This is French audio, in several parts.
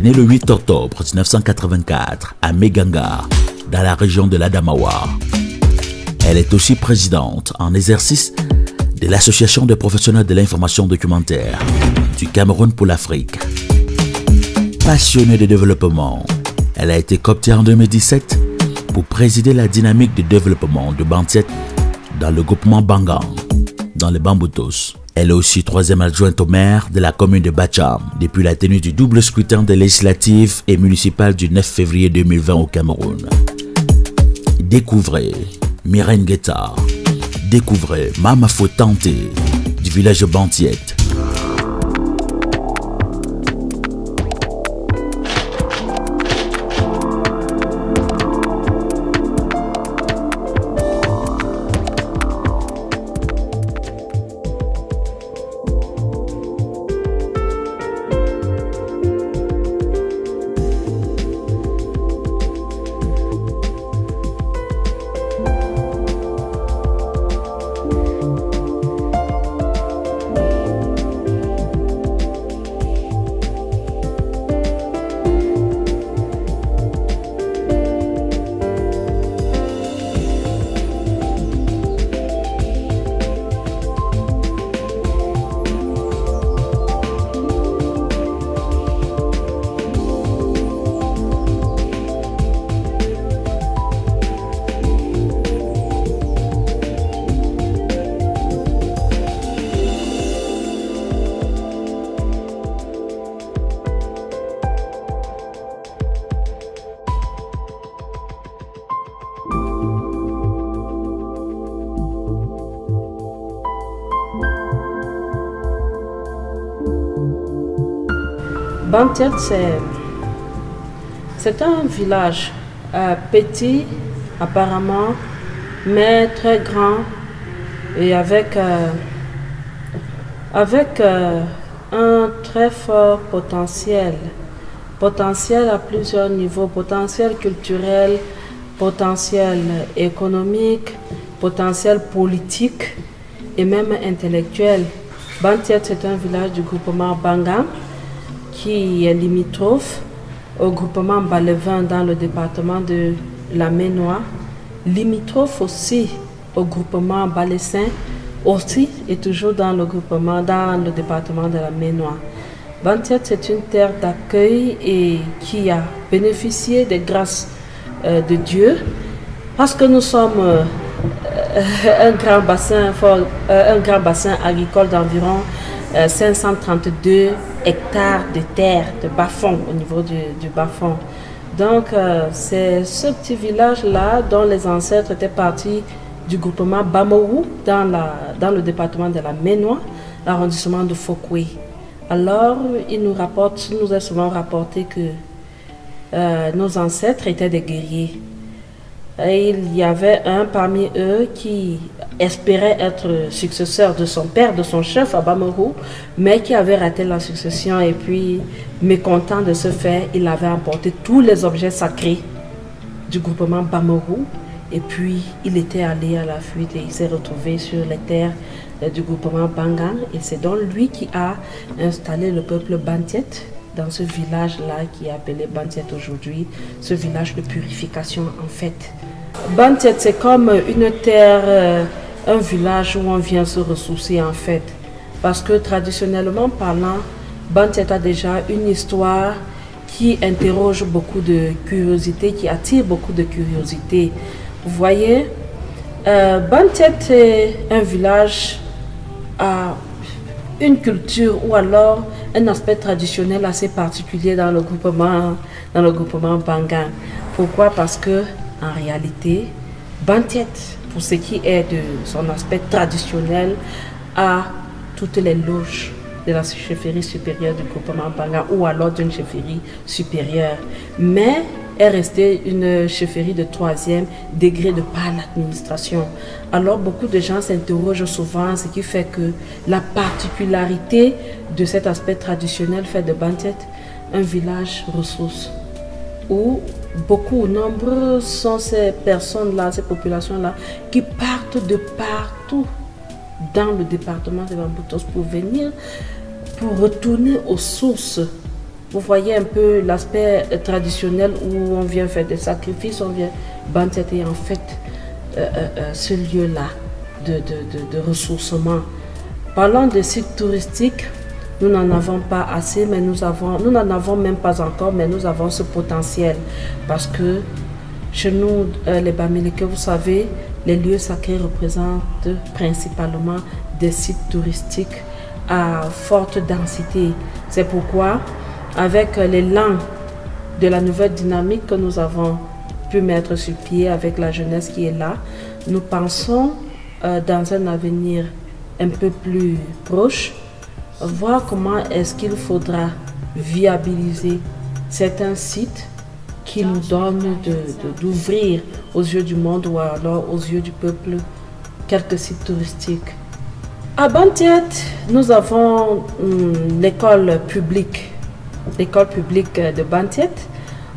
née le 8 octobre 1984 à Meganga, dans la région de l'Adamawa. Elle est aussi présidente en exercice de l'Association des professionnels de l'information documentaire du Cameroun pour l'Afrique. Passionnée de développement, elle a été cooptée en 2017 pour présider la dynamique de développement de Bantiet dans le groupement Bangan, dans les Bamboutos. Elle est aussi troisième adjointe au maire de la commune de Bacham depuis la tenue du double scrutin des législatives et municipales du 9 février 2020 au Cameroun. Découvrez Myrène Guetta. Découvrez Mama Fotante du village de Bantiet. Bantiet, c'est un village petit apparemment, mais très grand et avec un très fort potentiel à plusieurs niveaux, potentiel culturel, potentiel économique, potentiel politique et même intellectuel. Bantiet, c'est un village du groupement Bangan qui est limitrophe au groupement Balevin dans le département de la Ménois, limitrophe aussi au groupement Balessin, aussi et toujours dans le département de la Ménois. Bantiet, c'est une terre d'accueil et qui a bénéficié des grâces de Dieu parce que nous sommes un grand bassin agricole d'environ 532 hectares de terre, de bas-fond, au niveau du bas-fond. Donc, c'est ce petit village-là dont les ancêtres étaient partis du groupement Bamorou dans le département de la Ménois, l'arrondissement de Fokwe. Alors, il nous a souvent rapporté que nos ancêtres étaient des guerriers. Et il y avait un parmi eux qui espérait être successeur de son père, de son chef à Bamorou, mais qui avait raté la succession et puis, mécontent de ce fait, il avait emporté tous les objets sacrés du groupement Bamorou et puis il était allé à la fuite et il s'est retrouvé sur les terres du groupement Bangan et c'est donc lui qui a installé le peuple Bantiet dans ce village-là qui est appelé Bantiet aujourd'hui, ce village de purification en fait. Bantiet, c'est comme une terre, un village où on vient se ressourcer en fait. Parce que traditionnellement parlant, Bantiet a déjà une histoire qui interroge beaucoup de curiosité, qui attire beaucoup de curiosité. Vous voyez, Bantiet est un village à une culture ou alors un aspect traditionnel assez particulier dans le groupement Bangan. Pourquoi? Parce que en réalité, Bantiet, pour ce qui est de son aspect traditionnel, a toutes les loges de la chefferie supérieure du groupement Bangan ou alors d'une chefferie supérieure. Mais est restée une chefferie de 3e degré de par l'administration. Alors beaucoup de gens s'interrogent souvent, ce qui fait que la particularité de cet aspect traditionnel fait de Bantiet un village ressource où nombreux sont ces personnes-là, ces populations-là qui partent de partout dans le département de Bamboutos pour venir, pour retourner aux sources Vous voyez un peu l'aspect traditionnel où on vient faire des sacrifices, on vient Bantiet est en fait ce lieu-là de ressourcement. Parlant de sites touristiques, nous n'en avons pas assez, mais nous n'en avons même pas encore, mais nous avons ce potentiel. Parce que chez nous, les Bamileke, vous savez, les lieux sacrés représentent principalement des sites touristiques à forte densité. C'est pourquoi, avec l'élan de la nouvelle dynamique que nous avons pu mettre sur pied avec la jeunesse qui est là, nous pensons dans un avenir un peu plus proche, voir comment est-ce qu'il faudra viabiliser certains sites qui nous donnent d'ouvrir aux yeux du monde ou alors aux yeux du peuple quelques sites touristiques. À Bantiet, nous avons l'école publique de Bantiet.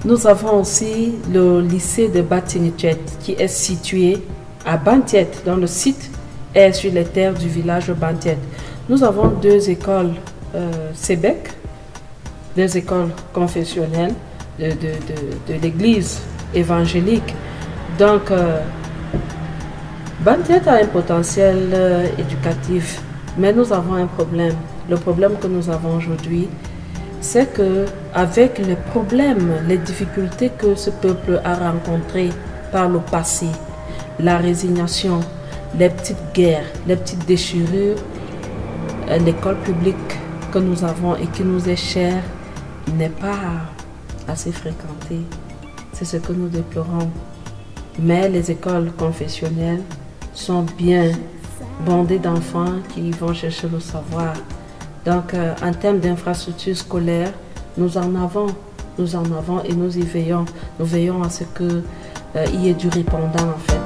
Nous avons aussi le lycée de Batinituet qui est situé à Bantiet, dont le site est sur les terres du village de Bantiet. Nous avons deux écoles Sébec, deux écoles confessionnelles de l'église évangélique. Donc, Bantiet a un potentiel éducatif, mais nous avons un problème. Le problème que nous avons aujourd'hui, c'est que avec les problèmes, les difficultés que ce peuple a rencontrées par le passé, la résignation, les petites guerres, les petites déchirures, l'école publique que nous avons et qui nous est chère n'est pas assez fréquentée. C'est ce que nous déplorons. Mais les écoles confessionnelles sont bien bondées d'enfants qui vont chercher le savoir. Donc, en termes d'infrastructures scolaires, nous en avons et nous y veillons. Nous veillons à ce qu'il y ait du répondant en fait.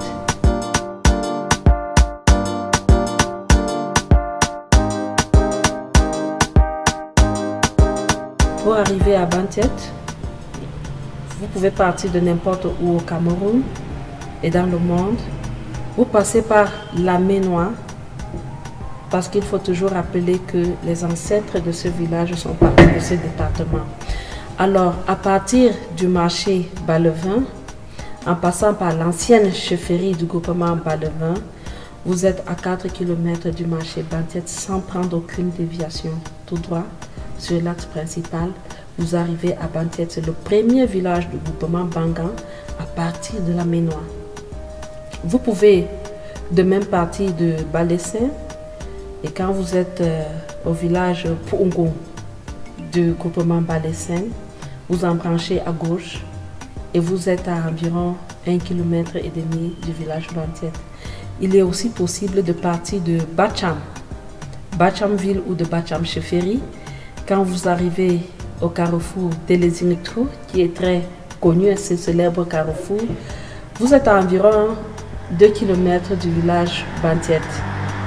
Pour arriver à Bantiet, vous pouvez partir de n'importe où au Cameroun et dans le monde. Vous passez par la Ménois, parce qu'il faut toujours rappeler que les ancêtres de ce village sont partis de ce département. Alors, à partir du marché Balevin, en passant par l'ancienne chefferie du groupement Balevin, vous êtes à 4 km du marché Bantiet sans prendre aucune déviation. Tout droit, sur l'axe principal, vous arrivez à Bantiet. C'est le premier village du groupement Bangan à partir de la Ménois. Vous pouvez de même partir de Balessin. Et quand vous êtes au village Poungo du groupement Balessin, vous embranchez à gauche et vous êtes à environ 1,5 km du village Bantiet. Il est aussi possible de partir de Bachamville ou de Bacham Chefferie. Quand vous arrivez au carrefour Télézinitro, qui est très connu, ce célèbre carrefour, vous êtes à environ 2 km du village Bantiet.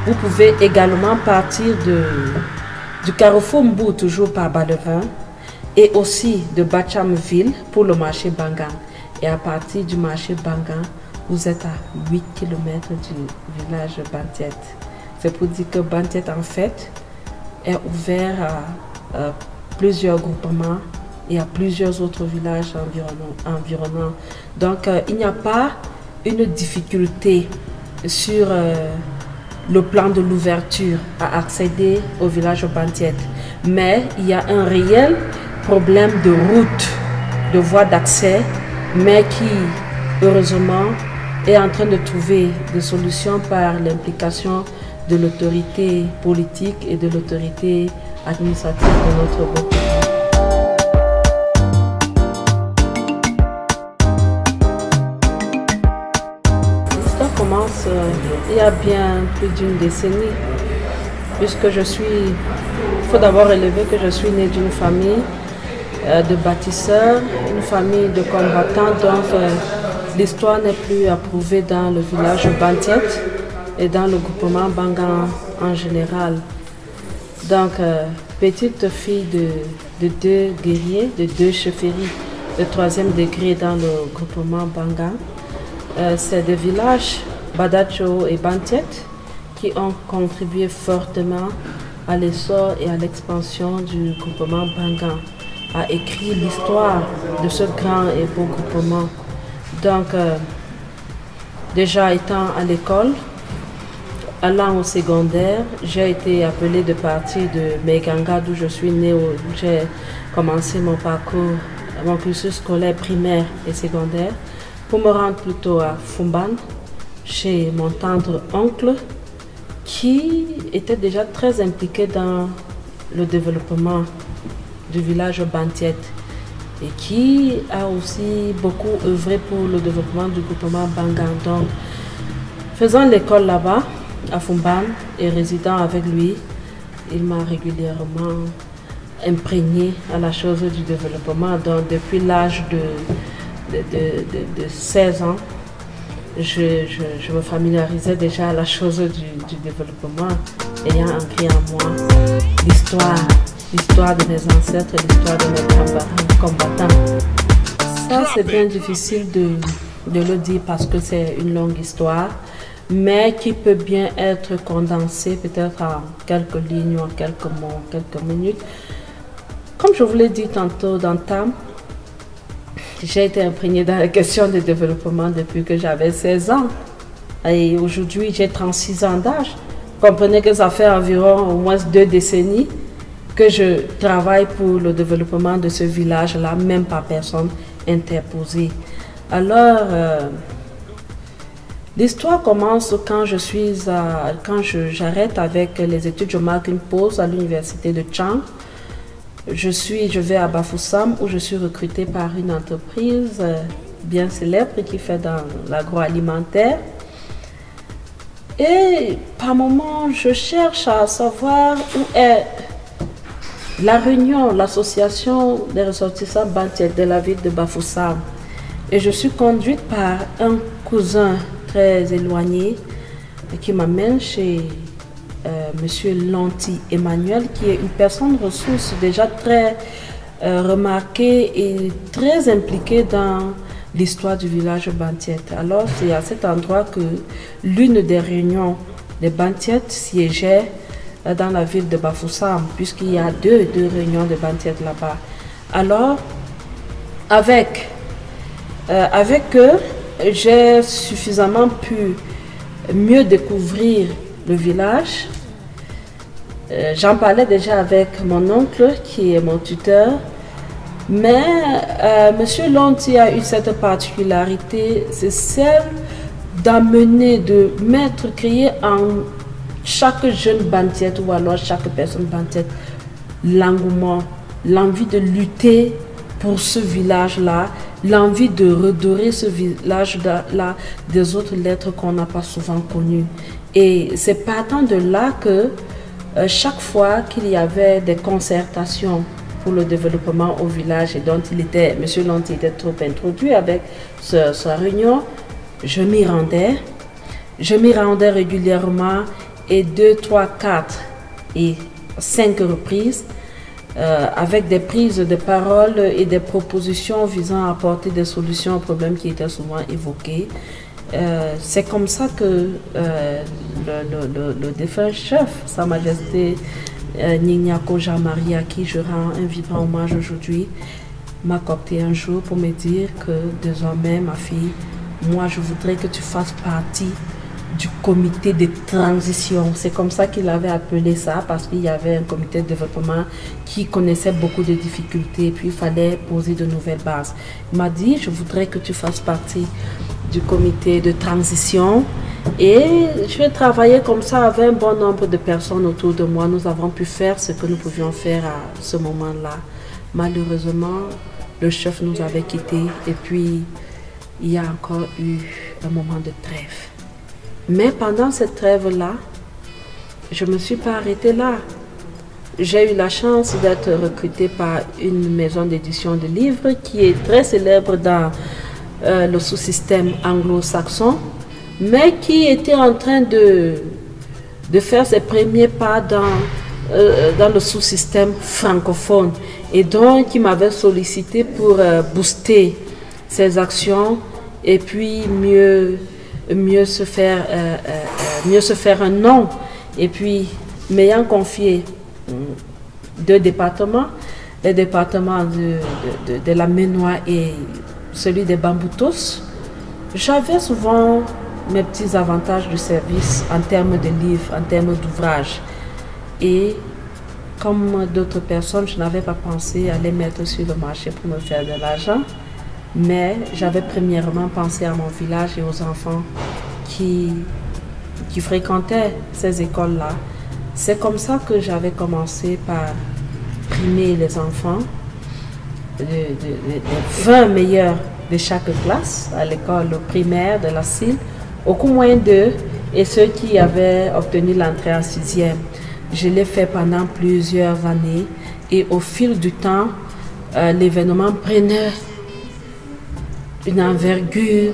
Vous pouvez également partir du carrefour Mbou, toujours par Balevin, et aussi de Bachamville pour le marché Bangan. Et à partir du marché Bangan, vous êtes à 8 km du village Bantiet. C'est pour dire que Bantiet, en fait, est ouvert à plusieurs groupements et à plusieurs autres villages environnants. Donc, il n'y a pas une difficulté sur le plan de l'ouverture à accéder au village Bantiet. Mais il y a un réel problème de route, de voie d'accès, mais qui, heureusement, est en train de trouver des solutions par l'implication de l'autorité politique et de l'autorité administrative de notre groupe. L'histoire commence il y a bien plus d'une décennie, puisque il faut d'abord relever que je suis née d'une famille de bâtisseurs, une famille de combattants, donc l'histoire n'est plus approuvée dans le village Bantiet et dans le groupement Bangan en général. Donc, petite fille de deux guerriers, de deux chefferies de 3e degré dans le groupement Bangan, c'est des villages Badacho et Bantiet qui ont contribué fortement à l'essor et à l'expansion du groupement Bangan. a écrit l'histoire de ce grand et beau groupement. Donc, déjà étant à l'école, allant au secondaire, j'ai été appelée de partir de Meganga, d'où je suis née, où j'ai commencé mon parcours, mon cursus scolaire primaire et secondaire, pour me rendre plutôt à Fumban, chez mon tendre oncle, qui était déjà très impliqué dans le développement du village Bantiet et qui a aussi beaucoup œuvré pour le développement du groupement Bangan. Donc, faisant l'école là-bas, à Fumban, et résidant avec lui, il m'a régulièrement imprégné à la chose du développement. Donc, depuis l'âge de 16 ans, je me familiarisais déjà à la chose du développement, ayant ancré en moi l'histoire de mes ancêtres, l'histoire de mes combattants. Ça, c'est bien difficile de le dire parce que c'est une longue histoire, mais qui peut bien être condensée peut-être en quelques lignes ou en quelques mots, quelques minutes. Comme je vous l'ai dit tantôt d'entame, j'ai été imprégnée dans la question de développement depuis que j'avais 16 ans. Et aujourd'hui, j'ai 36 ans d'âge. Comprenez que ça fait environ au moins 2 décennies que je travaille pour le développement de ce village-là, même par personne interposée. Alors, l'histoire commence quand j'arrête avec les études, je marque une pause à l'université de Chang. Je vais à Bafoussam où je suis recrutée par une entreprise bien célèbre qui fait dans l'agroalimentaire. Et par moment, je cherche à savoir où est la réunion, l'association des ressortissants Bantiet de la ville de Bafoussam. Et je suis conduite par un cousin très éloigné qui m'amène chez Monsieur Lanty Emmanuel, qui est une personne ressource déjà très remarquée et très impliquée dans l'histoire du village Bantiet. Alors c'est à cet endroit que l'une des réunions des Bantiet siégeait dans la ville de Bafoussam, puisqu'il y a deux réunions de Bantiet là-bas. Alors avec eux, j'ai suffisamment pu mieux découvrir le village. J'en parlais déjà avec mon oncle qui est mon tuteur, mais Monsieur Lanty a eu cette particularité, c'est celle d'amener, de créer en chaque jeune Bantiet ou alors chaque personne Bantiet l'engouement, l'envie de lutter pour ce village-là, l'envie de redorer ce village-là des autres lettres qu'on n'a pas souvent connues. Et c'est partant de là que chaque fois qu'il y avait des concertations pour le développement au village et dont M. Lanty était trop introduit avec sa réunion, je m'y rendais. Je m'y rendais régulièrement et 2, 3, 4 et 5 reprises avec des prises de parole et des propositions visant à apporter des solutions aux problèmes qui étaient souvent évoqués. C'est comme ça que le défunt chef, Sa Majesté Nignako Jean-Marie, à qui je rends un vibrant hommage aujourd'hui, m'a coopté un jour pour me dire que désormais, ma fille, moi je voudrais que tu fasses partie du comité de transition. C'est comme ça qu'il avait appelé ça, parce qu'il y avait un comité de développement qui connaissait beaucoup de difficultés et puis il fallait poser de nouvelles bases. Il m'a dit, je voudrais que tu fasses partie du comité de transition et je vais travailler comme ça avec un bon nombre de personnes autour de moi. Nous avons pu faire ce que nous pouvions faire à ce moment-là. Malheureusement, le chef nous avait quittés et puis il y a encore eu un moment de trêve. Mais pendant cette trêve-là, je ne me suis pas arrêtée là. J'ai eu la chance d'être recrutée par une maison d'édition de livres qui est très célèbre dans le sous-système anglo-saxon, mais qui était en train de faire ses premiers pas dans le sous-système francophone. Et donc, il m'avait sollicité pour booster ses actions et puis mieux se faire un nom. Et puis, m'ayant confié 2 départements, les départements de la Ménois et celui des Bamboutos, j'avais souvent mes petits avantages de service en termes de livres, en termes d'ouvrages. Et comme d'autres personnes, je n'avais pas pensé à les mettre sur le marché pour me faire de l'argent. Mais j'avais premièrement pensé à mon village et aux enfants qui fréquentaient ces écoles-là. C'est comme ça que j'avais commencé par primer les enfants, les 20 meilleurs de chaque classe à l'école primaire de la Cile, au coût moyen d'eux, et ceux qui avaient obtenu l'entrée en 6e. Je l'ai fait pendant plusieurs années et au fil du temps, l'événement prenait une envergure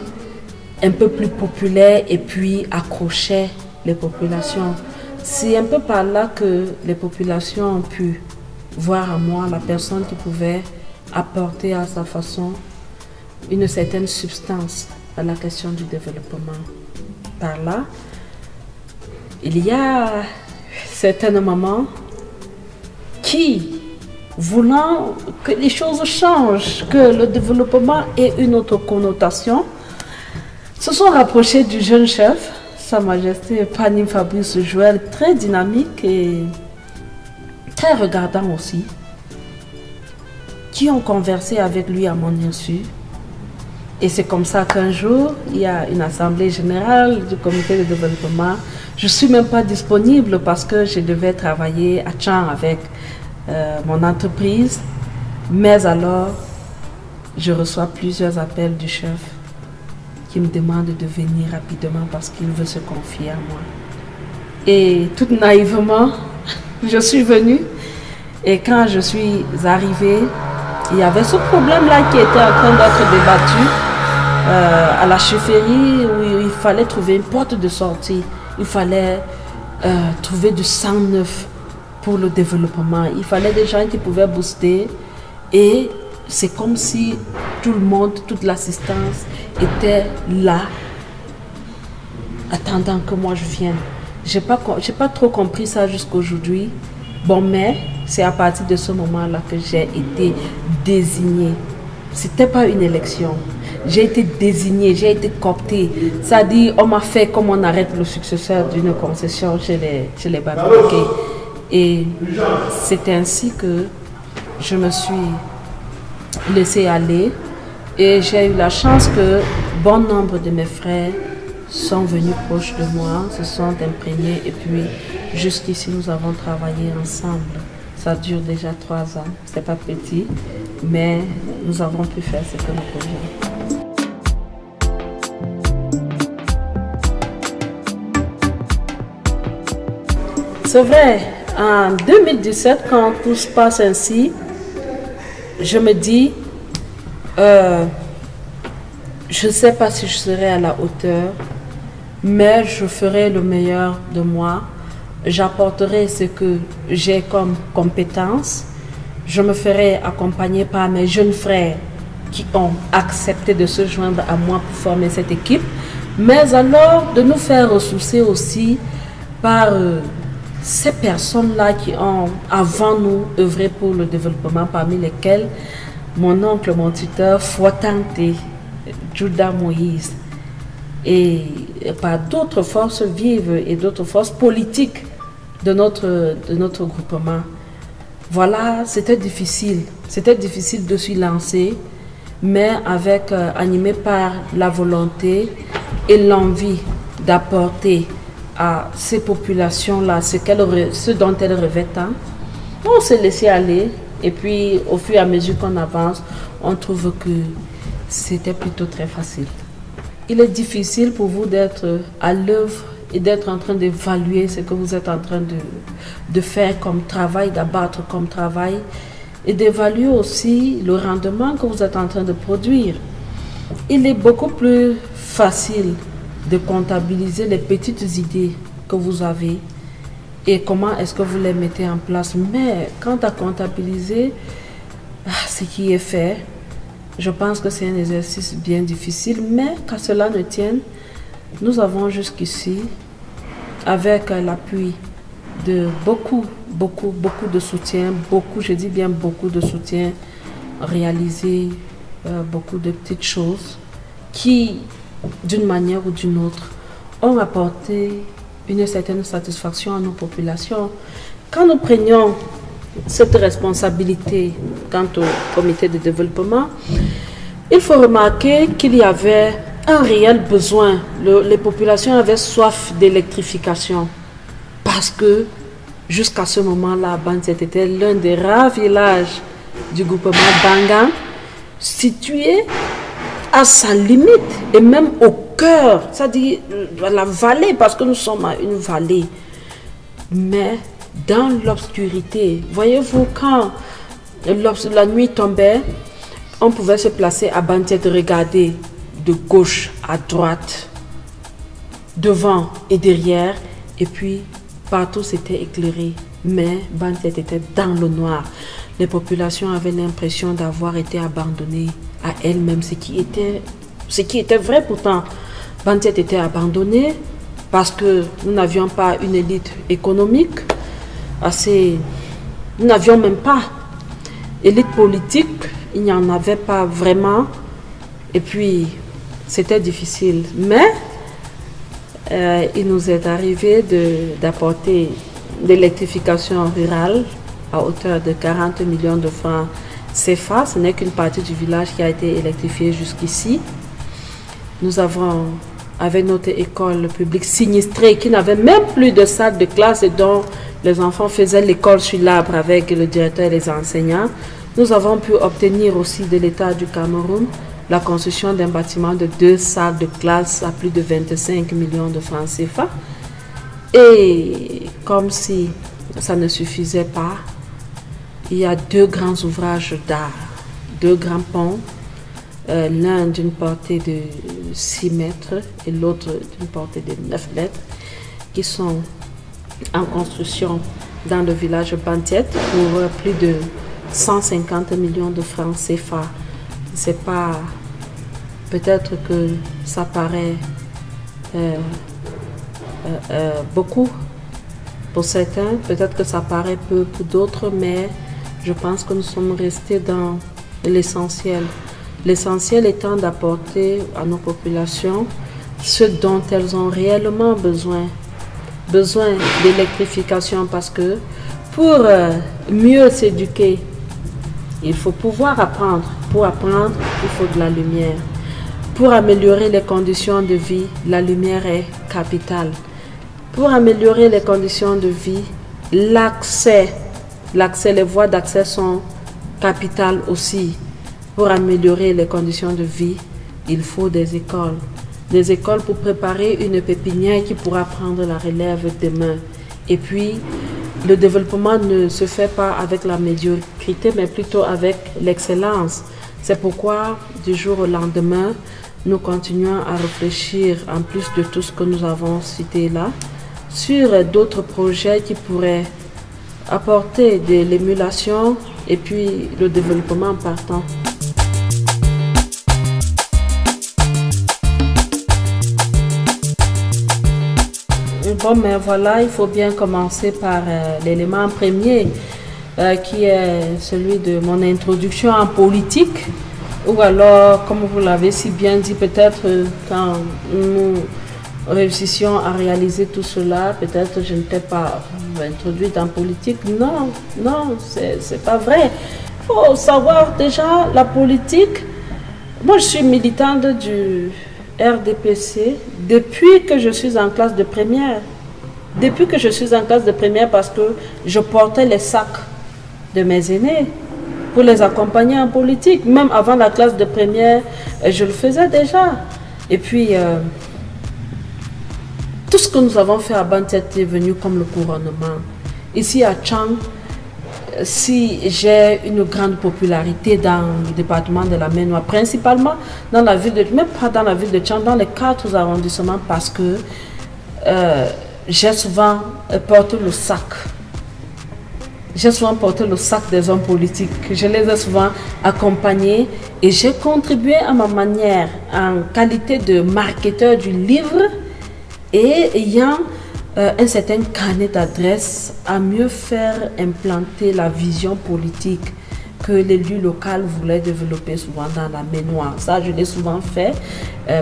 un peu plus populaire et puis accrochait les populations. C'est un peu par là que les populations ont pu voir en moi la personne qui pouvait apporter à sa façon une certaine substance à la question du développement. Par là, il y a certaines mamans qui, voulant que les choses changent, que le développement ait une autre connotation, se sont rapprochées du jeune chef, Sa Majesté Panim Fabrice Joël, très dynamique et très regardant aussi, qui ont conversé avec lui à mon insu. Et c'est comme ça qu'un jour, il y a une assemblée générale du comité de développement. Je ne suis même pas disponible parce que je devais travailler à Tchan avec mon entreprise. Mais alors, je reçois plusieurs appels du chef qui me demande de venir rapidement parce qu'il veut se confier à moi. Et tout naïvement, je suis venue. Et quand je suis arrivée, il y avait ce problème-là qui était en train d'être débattu à la chefferie où il fallait trouver une porte de sortie. Il fallait trouver du sang neuf pour le développement. Il fallait des gens qui pouvaient booster. Et c'est comme si tout le monde, toute l'assistance était là, attendant que moi je vienne. J'ai pas trop compris ça jusqu'aujourd'hui. Bon, mais c'est à partir de ce moment-là que j'ai été désignée. C'était pas une élection. J'ai été désignée, j'ai été cooptée. C'est-à-dire, on m'a fait comme on arrête le successeur d'une concession chez les Babouquets. Et c'est ainsi que je me suis laissée aller. Et j'ai eu la chance que bon nombre de mes frères sont venus proches de moi, se sont imprégnés. Et puis, jusqu'ici, nous avons travaillé ensemble. Ça dure déjà 3 ans. C'est pas petit, mais nous avons pu faire ce que nous pouvions. C'est vrai, en 2017, quand tout se passe ainsi, je me dis, je ne sais pas si je serai à la hauteur, mais je ferai le meilleur de moi. J'apporterai ce que j'ai comme compétence. Je me ferai accompagner par mes jeunes frères qui ont accepté de se joindre à moi pour former cette équipe. Mais alors, de nous faire ressourcer aussi par ces personnes-là qui ont, avant nous, œuvré pour le développement, parmi lesquelles mon oncle, mon tuteur, Fouatante, Juda Moïse, et par d'autres forces vives et d'autres forces politiques de notre groupement. Voilà, c'était difficile de s'y lancer, mais animé par la volonté et l'envie d'apporter à ces populations-là ce dont elles rêvaient tant. On s'est laissé aller et puis au fur et à mesure qu'on avance, on trouve que c'était plutôt très facile. Il est difficile pour vous d'être à l'œuvre et d'être en train d'évaluer ce que vous êtes en train de faire comme travail, d'abattre comme travail et d'évaluer aussi le rendement que vous êtes en train de produire. Il est beaucoup plus facile de comptabiliser les petites idées que vous avez et comment est-ce que vous les mettez en place. Mais quant à comptabiliser ce qui est fait, je pense que c'est un exercice bien difficile, mais qu'à cela ne tienne, nous avons jusqu'ici, avec l'appui de beaucoup de soutien, je dis bien beaucoup de soutien, réaliser beaucoup de petites choses qui, d'une manière ou d'une autre, ont apporté une certaine satisfaction à nos populations. Quand nous prenions cette responsabilité quant au comité de développement, il faut remarquer qu'il y avait un réel besoin. Les populations avaient soif d'électrification parce que jusqu'à ce moment-là, Bantiet était l'un des rares villages du groupement Banga, situé à sa limite et même au cœur, c'est-à-dire la vallée, parce que nous sommes à une vallée, mais dans l'obscurité. Voyez-vous, quand la nuit tombait, on pouvait se placer à Bantiet, regarder de gauche à droite, devant et derrière, et puis partout c'était éclairé, mais Bantiet était dans le noir. Les populations avaient l'impression d'avoir été abandonnées à elles-mêmes, ce qui était vrai pourtant. Bantiet était abandonné parce que nous n'avions pas une élite économique assez, nous n'avions même pas élite politique, il n'y en avait pas vraiment, et puis c'était difficile, mais il nous est arrivé d'apporter l'électrification rurale à hauteur de 40 millions de francs CFA. Ce n'est qu'une partie du village qui a été électrifiée jusqu'ici. Nous avons, avec notre école publique sinistrée, qui n'avait même plus de salle de classe et dont les enfants faisaient l'école sur l'arbre avec le directeur et les enseignants, nous avons pu obtenir aussi de l'État du Cameroun la construction d'un bâtiment de 2 salles de classe à plus de 25 millions de francs CFA. Et comme si ça ne suffisait pas, il y a 2 grands ouvrages d'art, 2 grands ponts, l'un d'une portée de 6 mètres et l'autre d'une portée de 9 mètres, qui sont en construction dans le village Bantiet pour plus de 150 millions de francs CFA. C'est pas, peut-être que ça paraît beaucoup pour certains, peut-être que ça paraît peu pour d'autres, mais je pense que nous sommes restés dans l'essentiel. L'essentiel étant d'apporter à nos populations ce dont elles ont réellement besoin. Besoin d'électrification, parce que pour mieux s'éduquer, il faut pouvoir apprendre. Pour apprendre, il faut de la lumière. Pour améliorer les conditions de vie, la lumière est capitale. Pour améliorer les conditions de vie, l'accès, les voies d'accès sont capitales aussi. Pour améliorer les conditions de vie, il faut des écoles. Des écoles pour préparer une pépinière qui pourra prendre la relève demain. Et puis, le développement ne se fait pas avec la médiocrité, mais plutôt avec l'excellence. C'est pourquoi, du jour au lendemain, nous continuons à réfléchir, en plus de tout ce que nous avons cité là, sur d'autres projets qui pourraient apporter de l'émulation et puis le développement en partant. Bon, mais voilà, il faut bien commencer par l'élément premier, qui est celui de mon introduction en politique, ou alors, comme vous l'avez si bien dit, peut-être quand nous réussissions à réaliser tout cela, peut-être je n'étais pas introduite en politique. Non, non, c'est pas vrai. Il faut savoir déjà la politique. Moi, je suis militante du RDPC depuis que je suis en classe de première. Depuis que je suis en classe de première, parce que je portais les sacs de mes aînés pour les accompagner en politique. Même avant la classe de première, je le faisais déjà. Et puis, tout ce que nous avons fait à Bantiet est venu comme le couronnement. Ici à Tchang, si j'ai une grande popularité dans le département de la Maine-Noire, principalement dans la ville de, même pas dans la ville de Tchang, dans les 4 arrondissements, parce que j'ai souvent porté le sac. J'ai souvent porté le sac des hommes politiques. Je les ai souvent accompagnés et j'ai contribué à ma manière en qualité de marketeur du livre et ayant un certain carnet d'adresses à mieux faire implanter la vision politique que l'élu local voulait développer souvent dans la mémoire. Ça, je l'ai souvent fait,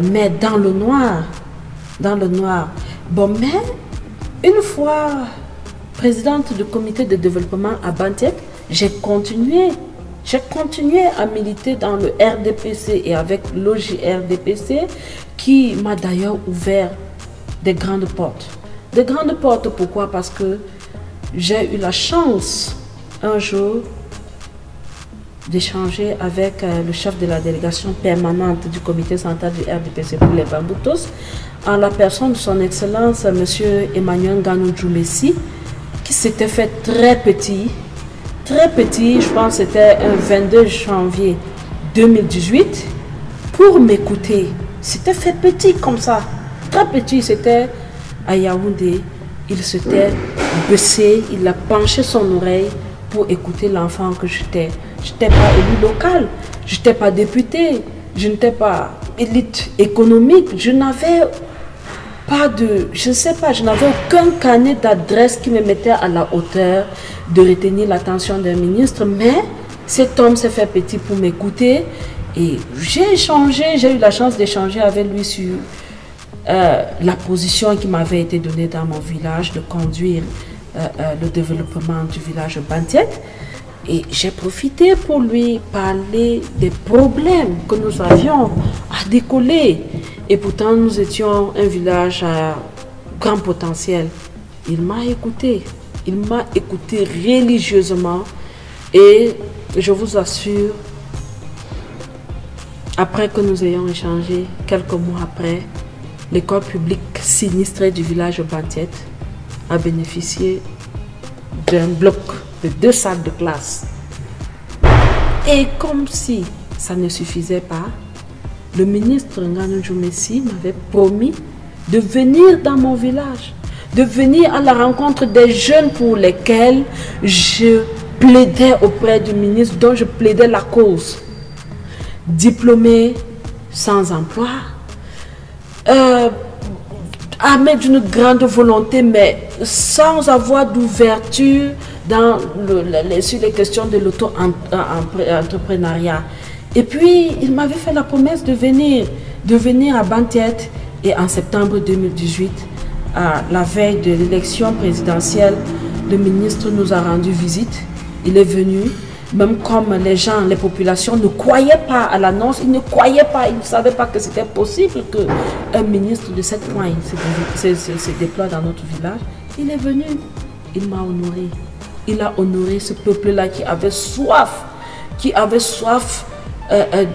mais dans le noir. Dans le noir. Bon, mais une fois présidente du comité de développement à Bantiek, j'ai continué à militer dans le RDPC et avec l'OJRDPC qui m'a d'ailleurs ouvert des grandes portes. Des grandes portes, pourquoi? Parce que j'ai eu la chance un jour d'échanger avec le chef de la délégation permanente du comité central du RDPC pour les Bamboutos, en la personne de son excellence M. Emmanuel Nganou Djoumessi, qui s'était fait très petit, je pense que c'était un 22 janvier 2018, pour m'écouter. C'était fait petit comme ça, très petit, c'était à Yaoundé. Il s'était baissé, il a penché son oreille pour écouter l'enfant que j'étais. Je n'étais pas élu local, je n'étais pas député, je n'étais pas élite économique, je n'avais pas de, je ne sais pas, je n'avais aucun carnet d'adresse qui me mettait à la hauteur de retenir l'attention d'un ministre, mais cet homme s'est fait petit pour m'écouter et j'ai échangé, j'ai eu la chance d'échanger avec lui sur la position qui m'avait été donnée dans mon village de conduire le développement du village de Bantiek. Et j'ai profité pour lui parler des problèmes que nous avions à décoller. Et pourtant, nous étions un village à grand potentiel. Il m'a écouté religieusement. Et je vous assure, après que nous ayons échangé, quelques mois après, l'école publique sinistrée du village de Bantiek a bénéficié d'un bloc de 2 salles de classe. Et comme si ça ne suffisait pas, le ministre Nganou Djoumessi m'avait promis de venir dans mon village, de venir à la rencontre des jeunes pour lesquels je plaidais auprès du ministre, dont je plaidais la cause. Diplômés, sans emploi, armés d'une grande volonté, mais sans avoir d'ouverture sur les questions de l'auto-entrepreneuriat. Et puis, il m'avait fait la promesse de venir à Bantiek. Et en septembre 2018, à la veille de l'élection présidentielle, le ministre nous a rendu visite. Il est venu, même comme les gens, les populations ne croyaient pas à l'annonce, ils ne croyaient pas, ils ne savaient pas que c'était possible qu'un ministre de cette poigne se déploie dans notre village. Il est venu, il m'a honoré. Il a honoré ce peuple-là qui avait soif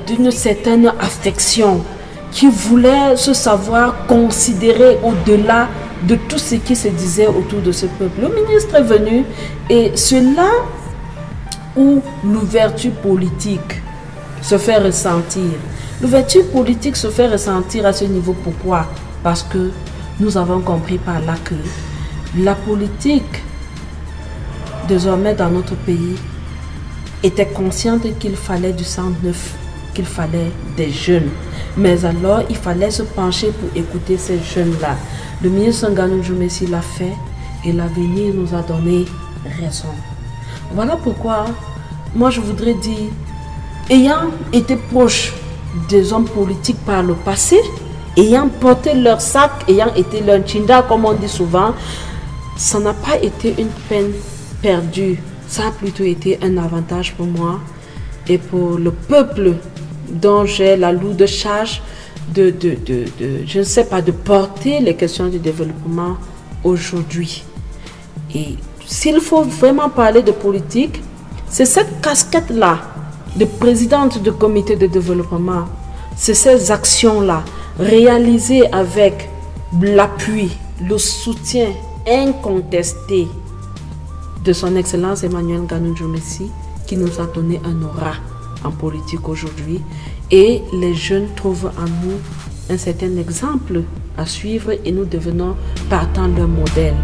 d'une certaine affection, qui voulait se savoir considéré au-delà de tout ce qui se disait autour de ce peuple. Le ministre est venu et c'est là où l'ouverture politique se fait ressentir. L'ouverture politique se fait ressentir à ce niveau. Pourquoi? Parce que nous avons compris par là que la politique désormais dans notre pays était consciente qu'il fallait du sang neuf, qu'il fallait des jeunes. Mais alors, il fallait se pencher pour écouter ces jeunes-là. Le ministre Nganou Djoumessi l'a fait et l'avenir nous a donné raison. Voilà pourquoi, moi je voudrais dire, ayant été proche des hommes politiques par le passé, ayant porté leur sac, ayant été leur tchinda, comme on dit souvent, ça n'a pas été une peine perdue. Ça a plutôt été un avantage pour moi et pour le peuple dont j'ai la lourde charge je ne sais pas, de porter les questions du développement aujourd'hui. Et s'il faut vraiment parler de politique, c'est cette casquette-là de présidente du comité de développement, c'est ces actions-là réalisées avec l'appui, le soutien incontesté de son Excellence Emmanuel Nganou Djoumessi qui nous a donné un aura en politique aujourd'hui. Et les jeunes trouvent en nous un certain exemple à suivre et nous devenons partant leur modèle.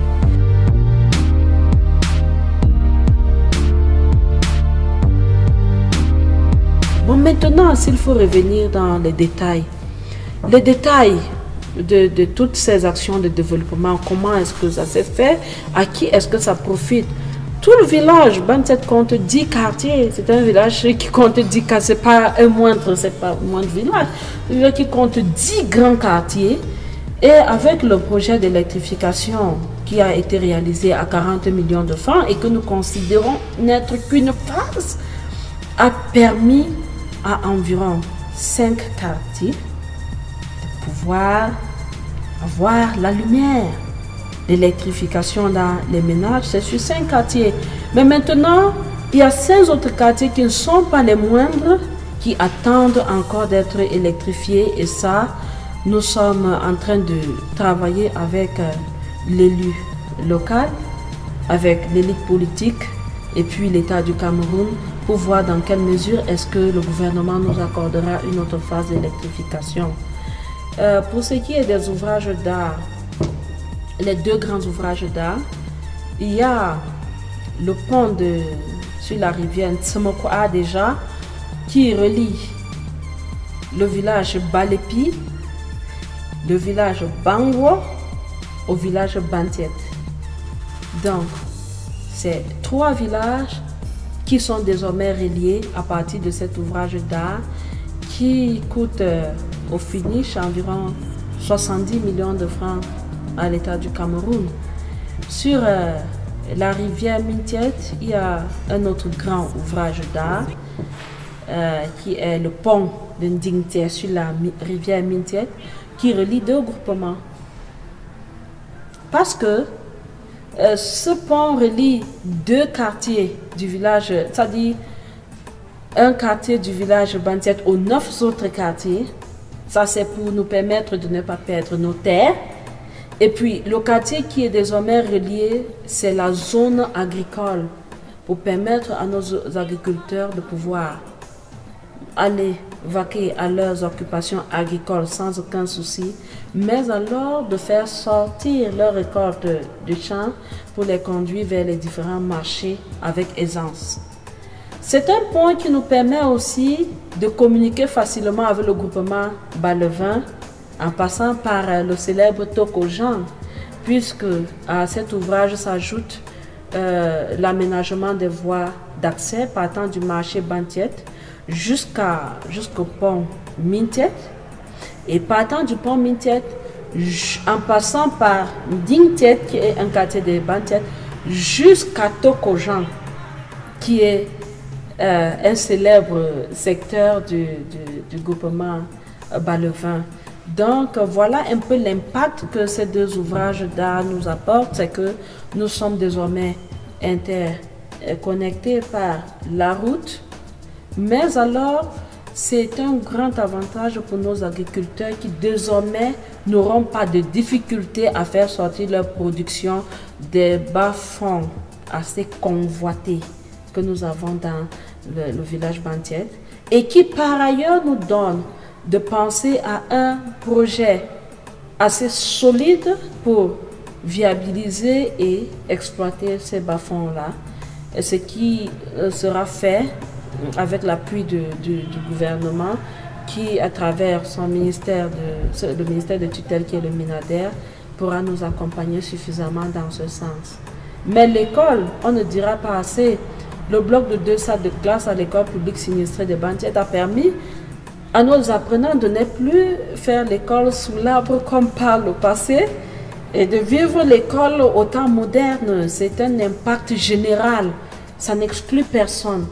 Bon, maintenant, s'il faut revenir dans les détails de toutes ces actions de développement, comment est-ce que ça s'est fait, à qui est-ce que ça profite. Tout le village, Bantiet compte 10 quartiers. C'est un village qui compte 10 quartiers. C'est pas un moindre, c'est pas un moindre village. C'est un village qui compte 10 grands quartiers. Et avec le projet d'électrification qui a été réalisé à 40 millions de francs et que nous considérons n'être qu'une phase, a permis à environ 5 quartiers de pouvoir avoir la lumière. L'électrification dans les ménages, c'est sur 5 quartiers. Mais maintenant, il y a 5 autres quartiers qui ne sont pas les moindres, qui attendent encore d'être électrifiés. Et ça, nous sommes en train de travailler avec l'élu local, avec l'élite politique et puis l'État du Cameroun pour voir dans quelle mesure est-ce que le gouvernement nous accordera une autre phase d'électrification. Pour ce qui est des ouvrages d'art, les 2 grands ouvrages d'art, il y a le pont sur la rivière Ntsemokoa déjà, qui relie le village Balepi, le village Bangwo au village Bantiet. Donc, c'est 3 villages qui sont désormais reliés à partir de cet ouvrage d'art qui coûte au finish environ 70 millions de francs à l'État du Cameroun. Sur la rivière Mintiet, il y a un autre grand ouvrage d'art qui est le pont de Ndingtiet sur la rivière Mintiet qui relie 2 groupements. Parce que ce pont relie 2 quartiers du village, c'est-à-dire un quartier du village Bantiet aux 9 autres quartiers. Ça, c'est pour nous permettre de ne pas perdre nos terres. Et puis, le quartier qui est désormais relié, c'est la zone agricole, pour permettre à nos agriculteurs de pouvoir aller vaquer à leurs occupations agricoles sans aucun souci, mais alors de faire sortir leurs récoltes du champ pour les conduire vers les différents marchés avec aisance. C'est un point qui nous permet aussi de communiquer facilement avec le groupement Balevin, en passant par le célèbre Tokojan, puisque à cet ouvrage s'ajoute l'aménagement des voies d'accès partant du marché Bantiet jusqu'au pont Mintiet, et partant du pont Mintiet en passant par Dingtiet, qui est un quartier de Bantiet, jusqu'à Tokojan, qui est un célèbre secteur du groupement Balevin. Donc voilà un peu l'impact que ces 2 ouvrages d'art nous apportent, c'est que nous sommes désormais interconnectés par la route, mais alors c'est un grand avantage pour nos agriculteurs qui désormais n'auront pas de difficulté à faire sortir leur production des bas-fonds assez convoités que nous avons dans le village Bantiet, et qui par ailleurs nous donne de penser à un projet assez solide pour viabiliser et exploiter ces bas-fonds-là, ce qui sera fait avec l'appui du gouvernement qui, à travers son ministère le ministère de tutelle qui est le MINADER, pourra nous accompagner suffisamment dans ce sens. Mais l'école, on ne dira pas assez, le bloc de 2 salles de classe à l'école publique sinistrée de Bantiet a permis à nos apprenants de ne plus faire l'école sous l'arbre comme par le passé et de vivre l'école au temps moderne. C'est un impact général, ça n'exclut personne,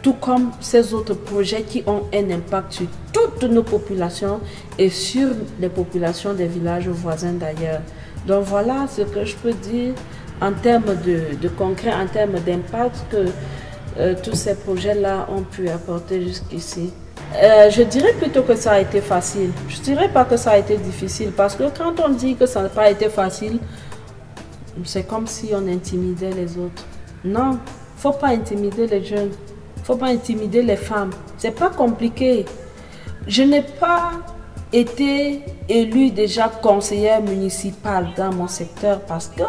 tout comme ces autres projets qui ont un impact sur toutes nos populations et sur les populations des villages voisins d'ailleurs. Donc voilà ce que je peux dire en termes de concret, en termes d'impact que tous ces projets-là ont pu apporter jusqu'ici. Je dirais plutôt que ça a été facile. Je ne dirais pas que ça a été difficile, parce que quand on dit que ça n'a pas été facile, c'est comme si on intimidait les autres. Non, il ne faut pas intimider les jeunes, il ne faut pas intimider les femmes. Ce n'est pas compliqué. Je n'ai pas été élue déjà conseillère municipale dans mon secteur parce que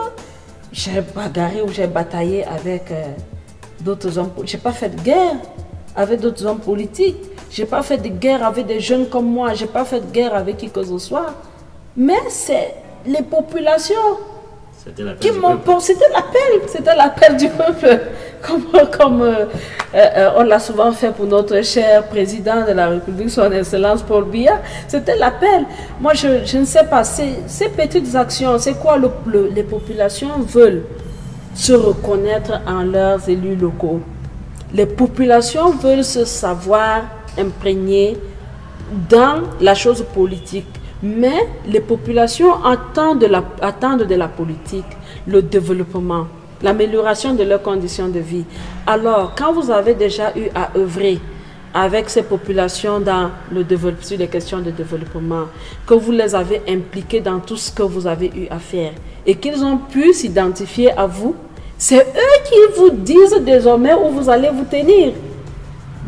j'ai bagarré ou j'ai bataillé avec d'autres hommes. Je n'ai pas fait de guerre avec d'autres hommes politiques. Je n'ai pas fait de guerre avec des jeunes comme moi. Je n'ai pas fait de guerre avec qui que ce soit. Mais c'est les populations qui m'ont porté. C'était l'appel du peuple, comme on l'a souvent fait pour notre cher président de la République, son Excellence Paul Biya. C'était l'appel. Moi, je ne sais pas, ces petites actions, c'est quoi les populations veulent se reconnaître en leurs élus locaux. Les populations veulent se savoir imprégnées dans la chose politique. Mais les populations attendent de la politique le développement, l'amélioration de leurs conditions de vie. Alors, quand vous avez déjà eu à œuvrer avec ces populations sur les questions de développement, que vous les avez impliquées dans tout ce que vous avez eu à faire et qu'ils ont pu s'identifier à vous, c'est eux qui vous disent désormais où vous allez vous tenir.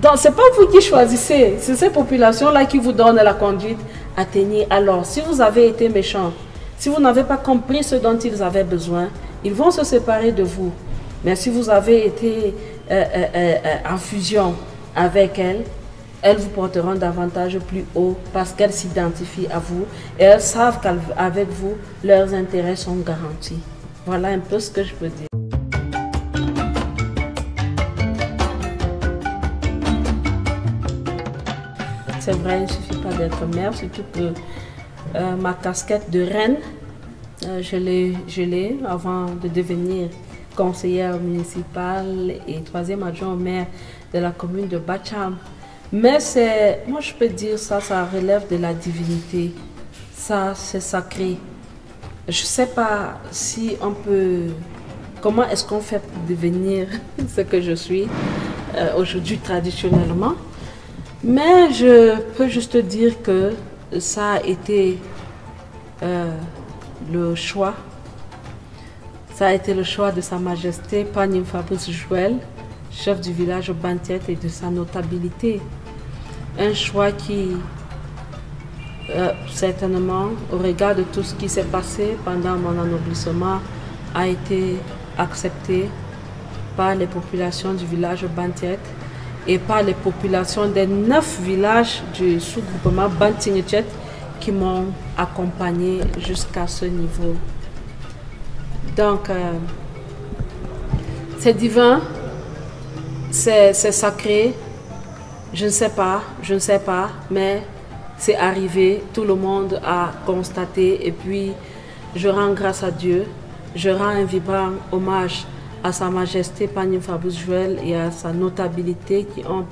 Donc, ce n'est pas vous qui choisissez, c'est ces populations-là qui vous donnent la conduite à tenir. Alors, si vous avez été méchant, si vous n'avez pas compris ce dont ils avaient besoin, ils vont se séparer de vous. Mais si vous avez été en fusion avec elles, elles vous porteront davantage plus haut parce qu'elles s'identifient à vous et elles savent qu'avec vous, leurs intérêts sont garantis. Voilà un peu ce que je peux dire. C'est vrai, il ne suffit pas d'être maire, surtout que ma casquette de reine, je l'ai avant de devenir conseillère municipale et troisième adjoint au maire de la commune de Bacham. Mais moi je peux dire ça relève de la divinité, ça c'est sacré. Je ne sais pas si on peut, comment est-ce qu'on fait pour devenir ce que je suis aujourd'hui traditionnellement. Mais je peux juste dire que ça a été le choix. Ça a été le choix de Sa Majesté Panyim Fabrice Joël, chef du village Bantiet, et de sa notabilité. Un choix qui, certainement, au regard de tout ce qui s'est passé pendant mon ennoblissement, a été accepté par les populations du village Bantiet et par les populations des 9 villages du sous-groupement Bantingechet qui m'ont accompagné jusqu'à ce niveau. Donc, c'est divin, c'est sacré, je ne sais pas, mais c'est arrivé, tout le monde a constaté et puis je rends grâce à Dieu, je rends un vibrant hommage à Sa Majesté Panyim Fabrice Joël et à sa notabilité qui ont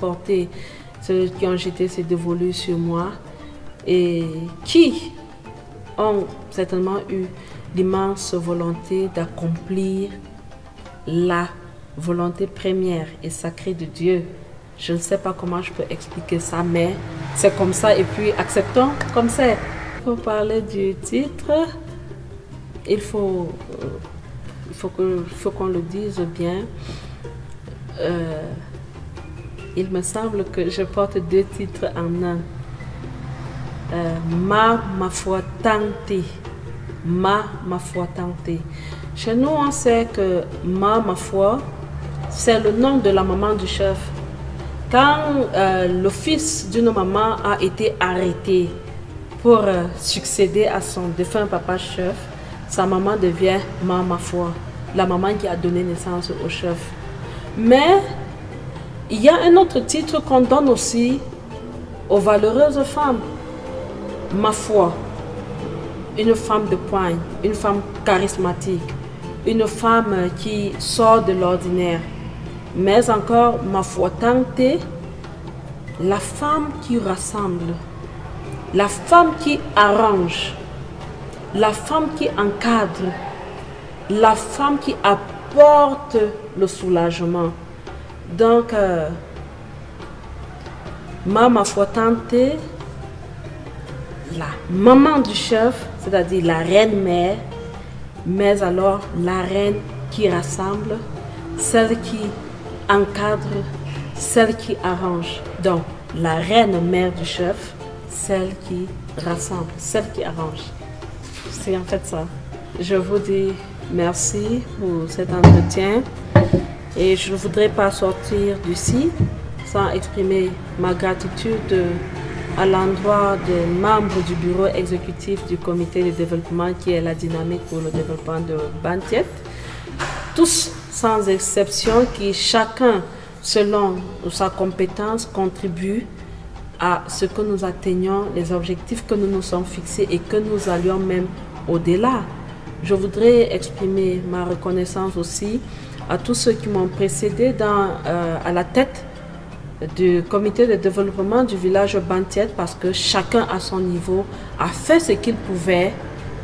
jeté ces dévolus sur moi et qui ont certainement eu l'immense volonté d'accomplir la volonté première et sacrée de Dieu. Je ne sais pas comment je peux expliquer ça, mais c'est comme ça et puis acceptons comme c'est. Pour parler du titre, il faut qu'on le dise bien. Il me semble que je porte 2 titres en un. Ma foi tentée. Ma foi tentée. Chez nous, on sait que ma foi, c'est le nom de la maman du chef. Quand le fils d'une maman a été arrêté pour succéder à son défunt papa chef, sa maman devient ma foi, la maman qui a donné naissance au chef. Mais il y a un autre titre qu'on donne aussi aux valeureuses femmes. Ma foi, une femme de poigne, une femme charismatique, une femme qui sort de l'ordinaire. Mais encore, ma foi tentée, la femme qui rassemble, la femme qui arrange, la femme qui encadre, la femme qui apporte le soulagement. Donc, ma foi tentée, la maman du chef, c'est-à-dire la reine-mère, mais alors la reine qui rassemble, celle qui encadre, celle qui arrange. Donc, la reine-mère du chef, celle qui rassemble, celle qui arrange. C'est en fait ça. Je vous dis merci pour cet entretien et je ne voudrais pas sortir d'ici sans exprimer ma gratitude à l'endroit des membres du bureau exécutif du comité de développement qui est la dynamique pour le développement de Bantiet. Tous, sans exception, qui chacun, selon sa compétence, contribue à ce que nous atteignons, les objectifs que nous nous sommes fixés et que nous allions même au-delà. Je voudrais exprimer ma reconnaissance aussi à tous ceux qui m'ont précédé à la tête du comité de développement du village Bantiet, parce que chacun à son niveau a fait ce qu'il pouvait.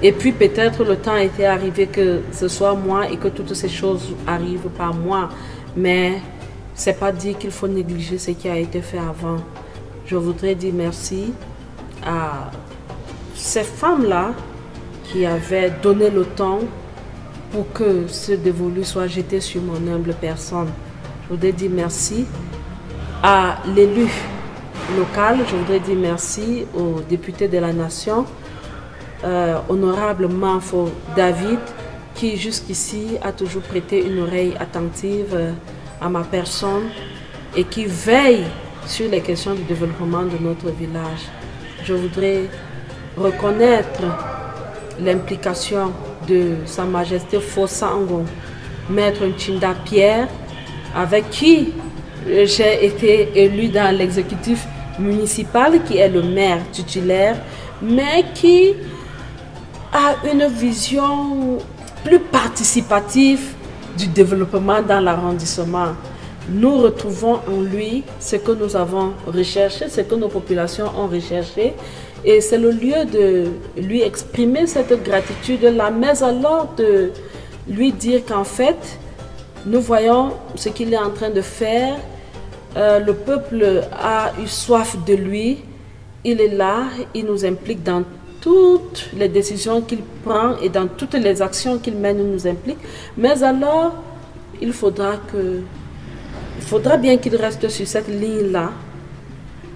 Et puis peut-être le temps était arrivé que ce soit moi et que toutes ces choses arrivent par moi. Mais ce n'est pas dit qu'il faut négliger ce qui a été fait avant. Je voudrais dire merci à ces femmes-là qui avaient donné le temps pour que ce dévolu soit jeté sur mon humble personne. Je voudrais dire merci à l'élu local. Je voudrais dire merci au député de la Nation, honorable Manfo David, qui jusqu'ici a toujours prêté une oreille attentive à ma personne et qui veille sur les questions du développement de notre village. Je voudrais reconnaître l'implication de Sa Majesté Fossango, Maître Nchinda Pierre, avec qui j'ai été élu dans l'exécutif municipal, qui est le maire titulaire, mais qui a une vision plus participative du développement dans l'arrondissement. Nous retrouvons en lui ce que nous avons recherché, ce que nos populations ont recherché, et c'est le lieu de lui exprimer cette gratitude-là, mais alors de lui dire qu'en fait, nous voyons ce qu'il est en train de faire. Le peuple a eu soif de lui, il est là, il nous implique dans toutes les décisions qu'il prend et dans toutes les actions qu'il mène, il nous implique. Mais alors, il faudra bien qu'il reste sur cette ligne-là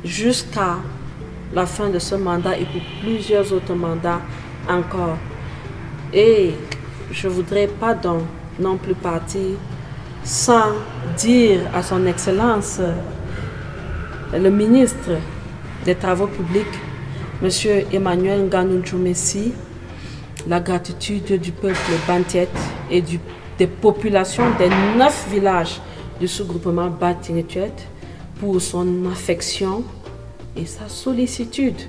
jusqu'à la fin de ce mandat et pour plusieurs autres mandats encore. Et je ne voudrais pas non plus partir sans dire à son Excellence, le ministre des Travaux publics, M. Emmanuel Nganou-Djoumessi, la gratitude du peuple Bantiet et des populations des 9 villages du sous-groupement Bantiet pour son affection et sa sollicitude.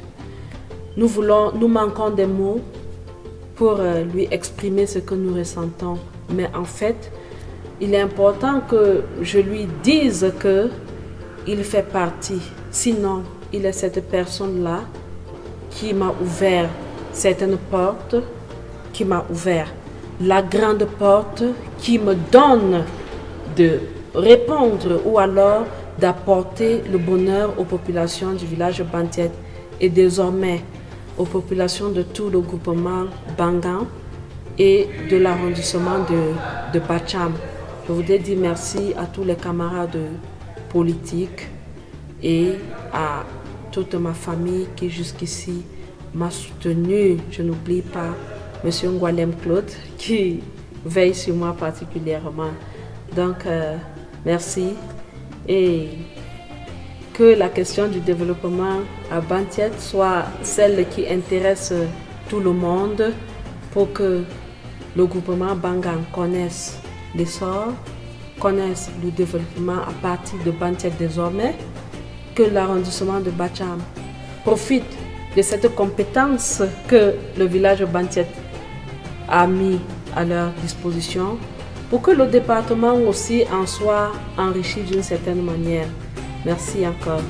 Nous manquons des mots pour lui exprimer ce que nous ressentons, mais en fait, il est important que je lui dise qu'il fait partie. Sinon, il est cette personne-là qui m'a ouvert certaines portes, qui m'a ouvert la grande porte, qui me donne de répondre ou alors d'apporter le bonheur aux populations du village Bantiet et désormais aux populations de tout le groupement Bangan et de l'arrondissement de Bacham. Je voudrais dire merci à tous les camarades politiques et à toute ma famille qui jusqu'ici m'a soutenu. Je n'oublie pas M. Ngwalem Claude qui veille sur moi particulièrement. Donc, merci et que la question du développement à Bantiet soit celle qui intéresse tout le monde pour que le groupement Bangan connaisse l'essor, connaisse le développement à partir de Bantiet désormais, que l'arrondissement de Bacham profite de cette compétence que le village Bantiet a mis à leur disposition pour que le département aussi en soit enrichi d'une certaine manière. Merci encore.